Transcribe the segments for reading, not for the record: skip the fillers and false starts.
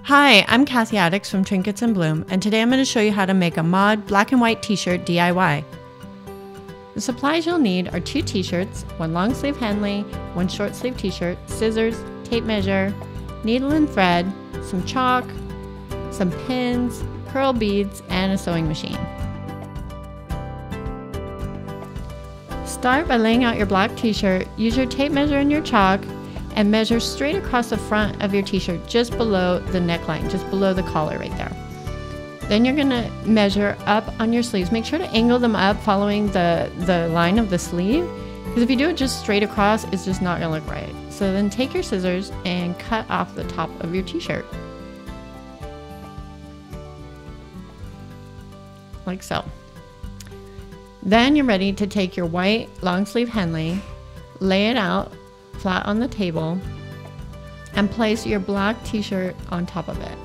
Hi, I'm Kathy Addix from Trinkets and Bloom, and today I'm going to show you how to make a mod black and white t-shirt DIY. The supplies you'll need are 2 t-shirts, 1 long sleeve Henley, 1 short sleeve t-shirt, scissors, tape measure, needle and thread, some chalk, some pins, pearl beads, and a sewing machine. Start by laying out your black t-shirt. Use your tape measure and your chalk and measure straight across the front of your t-shirt, just below the neckline, just below the collar right there. Then you're gonna measure up on your sleeves. Make sure to angle them up following the line of the sleeve, because if you do it just straight across, it's just not gonna look right. So then take your scissors and cut off the top of your t-shirt. Like so. Then you're ready to take your white long sleeve Henley, lay it out flat on the table, and place your black t-shirt on top of it.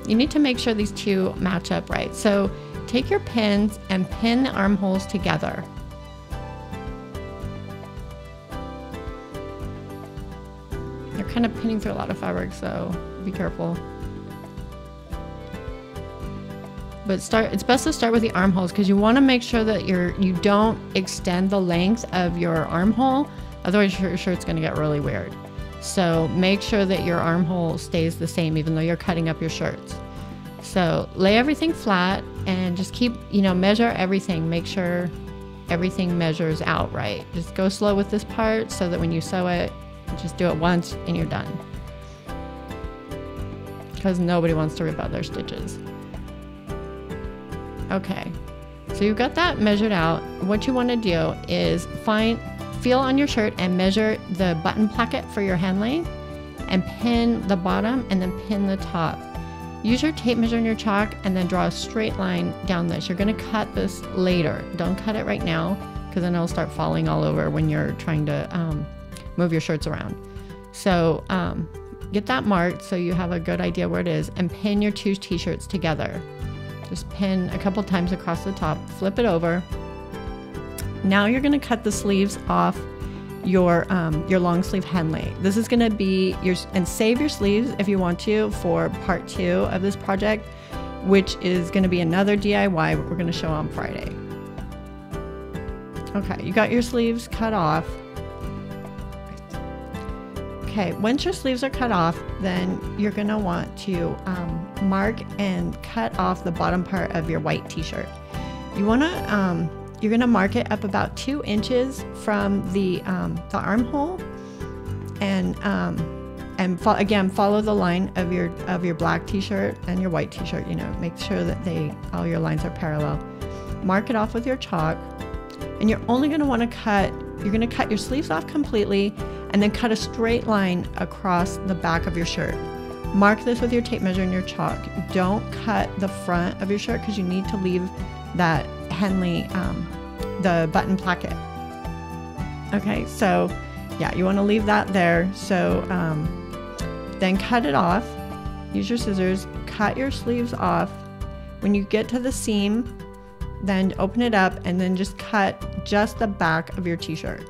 You need to make sure these two match up right. So take your pins and pin the armholes together. You're kind of pinning through a lot of fabric, so be careful. But it's best to start with the armholes, because you want to make sure that you don't extend the length of your armhole, otherwise your shirt's going to get really weird. So make sure that your armhole stays the same even though you're cutting up your shirts. So lay everything flat and just keep, measure everything. Make sure everything measures out right. Just go slow with this part so that when you sew it, just do it once and you're done. Because nobody wants to rip out their stitches. Okay, so you've got that measured out. What you want to do is feel on your shirt and measure the button placket for your Henley and pin the bottom and then pin the top. Use your tape measure and your chalk and then draw a straight line down this. You're going to cut this later. Don't cut it right now, because then it'll start falling all over when you're trying to move your shirts around. So get that marked so you have a good idea where it is, and pin your 2 t-shirts together. Just pin a couple times across the top, flip it over. Now you're going to cut the sleeves off your long sleeve Henley. This is going to be and save your sleeves if you want to for part 2 of this project, which is going to be another DIY we're going to show on Friday. Okay, you got your sleeves cut off. Okay, once your sleeves are cut off, then you're going to want to mark and cut off the bottom part of your white t-shirt. You want to you're going to mark it up about 2 inches from the armhole, and again follow the line of your black t-shirt and your white t-shirt. Make sure that all your lines are parallel. Mark it off with your chalk, and you're only going to want to cut. You're going to cut your sleeves off completely, and then cut a straight line across the back of your shirt. Mark this with your tape measure and your chalk. Don't cut the front of your shirt, because you need to leave that Henley, the button placket. Okay, so yeah, you want to leave that there. So then cut it off. Use your scissors, cut your sleeves off. When you get to the seam, then open it up and then just cut just the back of your t-shirt.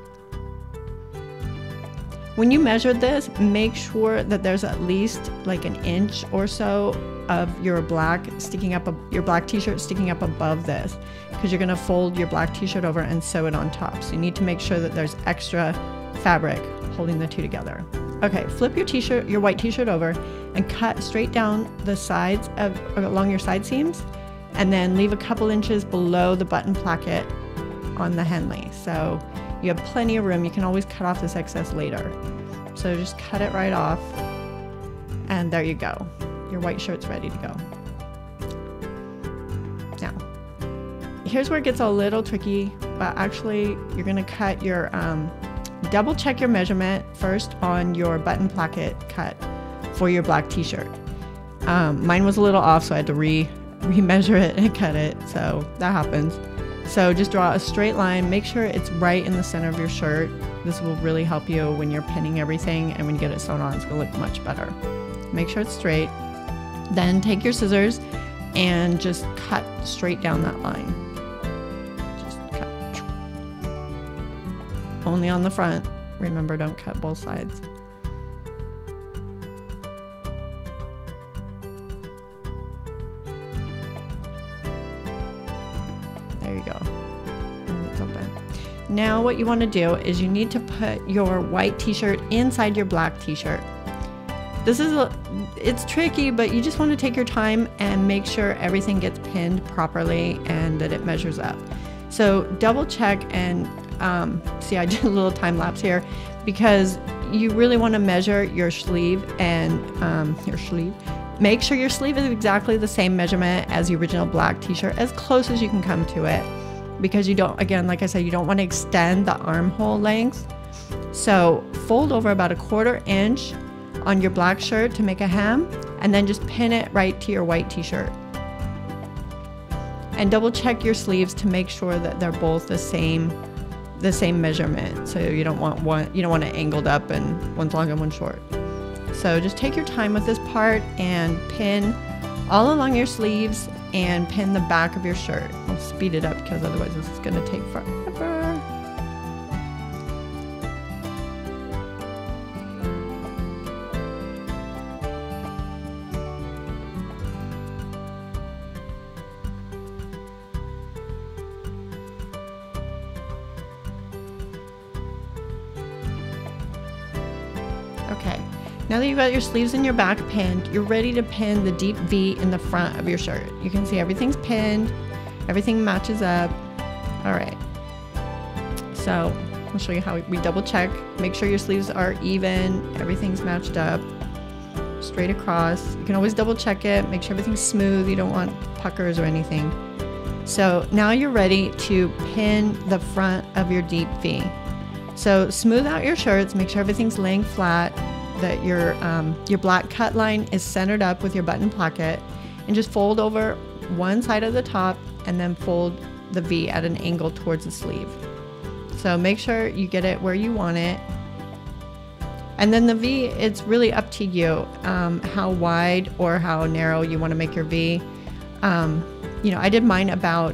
When you measured this, make sure that there's at least like 1 inch or so of your black t-shirt sticking up above this, because you're going to fold your black t-shirt over and sew it on top. So you need to make sure that there's extra fabric holding the 2 together. Okay, flip your white t-shirt over and cut straight down the sides along your side seams, and then leave a couple inches below the button placket on the Henley. So you have plenty of room. You can always cut off this excess later. So just cut it right off, and there you go. Your white shirt's ready to go. Now, here's where it gets a little tricky, but actually you're gonna cut your, double check your measurement first on your button placket cut for your black t-shirt. Mine was a little off, so I had to re-measure it and cut it, so that happens. So just draw a straight line, make sure it's right in the center of your shirt. This will really help you when you're pinning everything, and when you get it sewn on, it's gonna look much better. Make sure it's straight. Then take your scissors and just cut straight down that line. Just cut. Only on the front. Remember, don't cut both sides. There you go. And it's open. Now what you want to do is you need to put your white t-shirt inside your black t-shirt. It's tricky, but you just want to take your time and make sure everything gets pinned properly and that it measures up. So double check and see, I did a little time lapse here because you really want to measure your sleeve and make sure your sleeve is exactly the same measurement as the original black t-shirt, as close as you can come to it, because you don't, again, like I said, you don't want to extend the armhole length. So fold over about 1/4 inch on your black shirt to make a hem, and then just pin it right to your white t-shirt. And double check your sleeves to make sure that they're both the same measurement. So you don't want it angled up and one's long and one's short. So just take your time with this part and pin all along your sleeves and pin the back of your shirt. I'll speed it up because otherwise this is going to take forever. Okay, now that you've got your sleeves and your back pinned, you're ready to pin the deep V in the front of your shirt. You can see everything's pinned, everything matches up. All right, so I'll show you how we double check. Make sure your sleeves are even, everything's matched up, straight across. You can always double check it, make sure everything's smooth. You don't want puckers or anything. So now you're ready to pin the front of your deep V. So smooth out your shirts, make sure everything's laying flat, that your black cut line is centered up with your button placket, and just fold over one side of the top and then fold the V at an angle towards the sleeve. So make sure you get it where you want it. And then the V, it's really up to you how wide or how narrow you want to make your V. You know, I did mine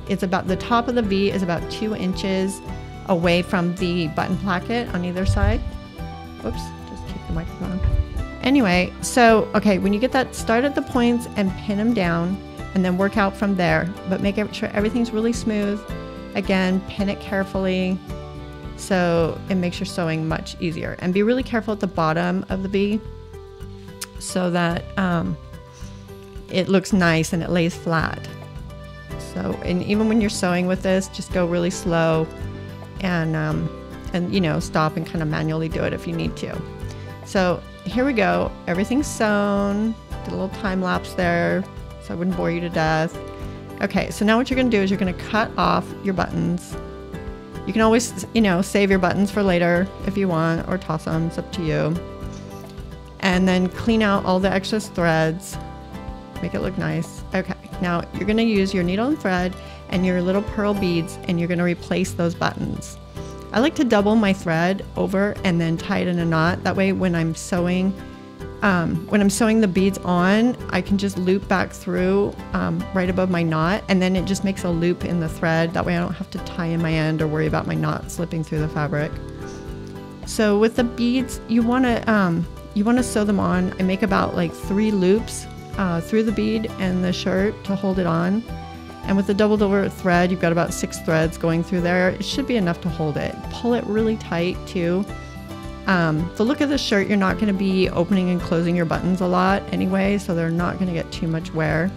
it's about the top of the V is about 2 inches away from the button placket on either side. Whoops, just keep the microphone. Anyway, so, okay, when you get that, start at the points and pin them down and then work out from there. But make sure everything's really smooth. Again, pin it carefully so it makes your sewing much easier. And be really careful at the bottom of the V so that it looks nice and it lays flat. So, and even when you're sewing with this, just go really slow and you know, stop and kind of manually do it if you need to. So here we go, everything's sewn. Did a little time lapse there so I wouldn't bore you to death. Okay, so now what you're gonna do is you're gonna cut off your buttons. You can always, you know, save your buttons for later if you want, or toss them, it's up to you. And then clean out all the excess threads, make it look nice. Okay, now you're gonna use your needle and thread and your little pearl beads, and you're gonna replace those buttons. I like to double my thread over and then tie it in a knot. That way when I'm sewing the beads on, I can just loop back through right above my knot, and then it just makes a loop in the thread. That way I don't have to tie in my end or worry about my knot slipping through the fabric. So with the beads, you wanna sew them on. I make about like 3 loops through the bead and the shirt to hold it on. And with the doubled over thread, you've got about 6 threads going through there. It should be enough to hold it. Pull it really tight too. The look of the shirt, you're not gonna be opening and closing your buttons a lot anyway, so they're not gonna get too much wear.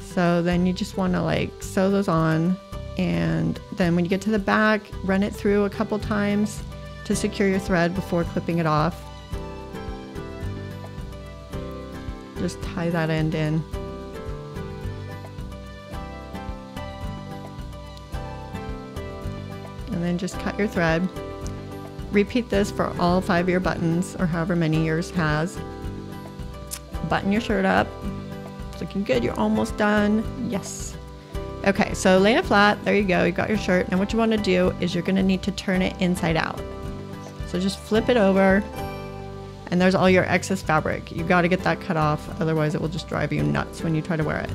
So then you just wanna like sew those on, and then when you get to the back, run it through a couple times to secure your thread before clipping it off. Just tie that end in. And then just cut your thread. Repeat this for all 5 of your buttons, or however many yours has. Button your shirt up. It's looking good, you're almost done. Yes. Okay, so lay it flat, there you go, you got your shirt. Now what you wanna do is you're gonna need to turn it inside out. So just flip it over, and there's all your excess fabric. You gotta get that cut off, otherwise it will just drive you nuts when you try to wear it.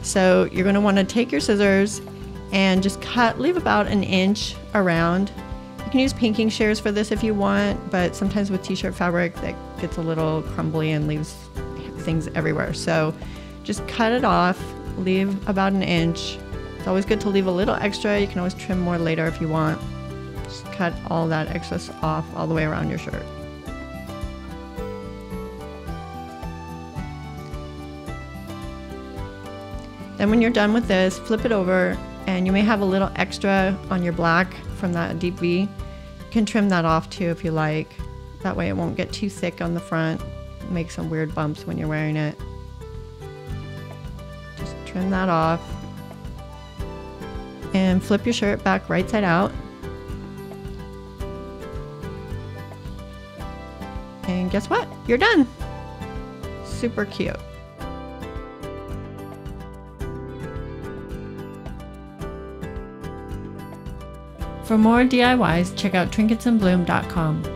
So you're gonna wanna take your scissors and just leave about 1 inch around. You can use pinking shears for this if you want, but sometimes with t-shirt fabric that gets a little crumbly and leaves things everywhere. So just cut it off leave about an inch. It's always good to leave a little extra. You can always trim more later if you want. Just cut all that excess off all the way around your shirt. Then when you're done with this, flip it over, and you may have a little extra on your black from that deep V. You can trim that off too if you like. That way it won't get too thick on the front, make some weird bumps when you're wearing it. Just trim that off and flip your shirt back right side out. And guess what? You're done. Super cute. For more DIYs, check out trinketsandbloom.com.